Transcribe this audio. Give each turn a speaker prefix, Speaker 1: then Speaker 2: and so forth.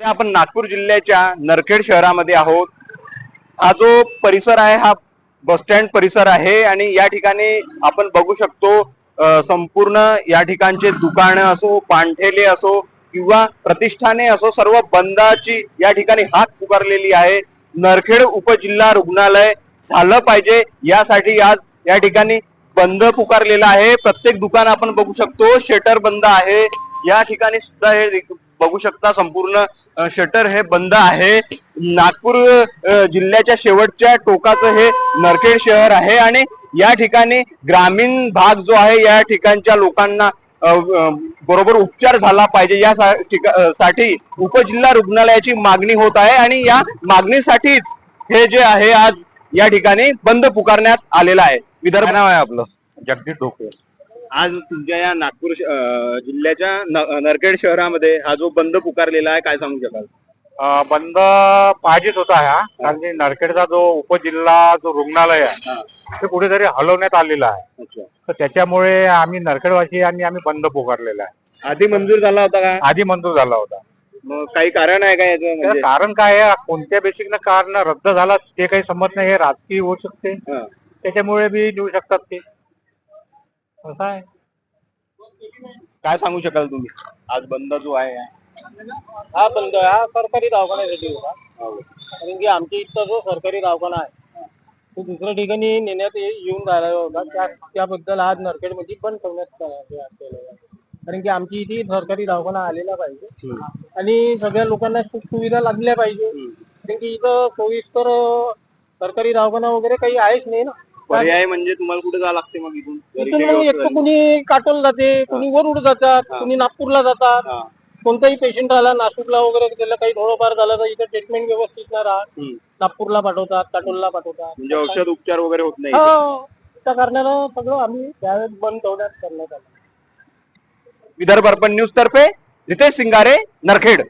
Speaker 1: आपण नागपूर जिल्ह्याच्या नरखेड शहरामध्ये आहोत। हा जो परिसर आहे हा बस स्टँड परिसर आहे आणि या ठिकाणी आपण बघू शकतो संपूर्ण या ठिकाणचे दुकाने असो, पानठेले असो किंवा प्रतिष्ठाने असो, सर्व बंदाची या ठिकाणी हाक पुकारलेली आहे। नरखेड उपजिल्हा रुग्णालय झालं पाहिजे यासाठी आज या ठिकाणी बंद पुकारलेला आहे। प्रत्येक दुकान आपण बघू शकतो शटर बंद आहे। या ठिकाणी सुद्धा हे बघू शकता संपूर्ण शटर हे बंद आहे। नागपूर जिल्ह्याच्या शेवटच्या टोकाचं हे नरखेड शहर आहे आणि या ठिकाणी ग्रामीण भाग जो आहे या ठिकाणच्या लोकांना बरोबर उपचार झाला पाहिजे यासाठी उपजिल्हा रुग्णालयाची मागणी होत आहे आणि या मागणीसाठीच हे जे आहे आज या ठिकाणी बंद पुकारण्यात आलेला आहे। विदर्भ नाव आहे आपलं
Speaker 2: जगदीश ढोके।
Speaker 1: आज तुमच्या या नागपूर जिल्ह्याच्या नरखेड शहरामध्ये हा जो बंद पुकारलेला आहे काय सांगू शकाल?
Speaker 2: बंद पाहिजेच होता हा, कारण की नरखेडचा जो उपजिल्हा जो रुग्णालय आहे ते कुठेतरी हलवण्यात आलेला आहे। तर त्याच्यामुळे आम्ही नरखेडवासी आम्ही बंद पुकारलेला आहे।
Speaker 1: आधी मंजूर झाला होता का?
Speaker 2: आधी मंजूर झाला होता।
Speaker 1: मग काही कारण आहे का याचं? म्हणजे
Speaker 2: कारण काय आहे, कोणत्या बेसिक न कारण रद्द झाला ते काही समजत नाही। हे राजकीय होऊ शकते, त्याच्यामुळे बी देऊ शकतात ते, असं आहे।
Speaker 1: काय सांगू शकाल तुम्ही आज बंद जो आहे?
Speaker 3: हा बंद हा सरकारी दवाखान्यासाठी होता, कारण की आमच्या इथं जो सरकारी दवाखाना आहे तो दुसऱ्या ठिकाणी नेण्यात येऊन राहिला होता। त्याबद्दल आज नरखेडमध्ये बंद ठेवण्यात आलेला आहे, कारण की आमची इथे सरकारी दवाखाना आलेला पाहिजे आणि सगळ्या लोकांना सुख सुविधा लागल्या पाहिजे, कारण की इथं सोयीस्कर सरकारी दवाखाना वगैरे काही आहेच नाही ना।
Speaker 1: पर्याय म्हणजे तुम्हाला कुठे जावं लागते मग इथून?
Speaker 3: मग एक तर कुणी काटोल जाते, कुणी वरुड जातात, कुणी नागपूरला जातात। कोणताही पेशंट आला नाशिकला वगैरे त्याला काही थोडंफार झालं तर इथं ट्रीटमेंट व्यवस्थित नाही राहत, नागपूरला पाठवतात, काटोलला पाठवतात,
Speaker 1: म्हणजे औषध उपचार वगैरे होत नाही।
Speaker 3: त्या कारणानं सगळं आम्ही त्यावेळेस बंद ठेवण्यात करण्यात आलं।
Speaker 1: विदर्भ अर्पण न्यूज तर्फे रितेश सिंगारे, नरखेड।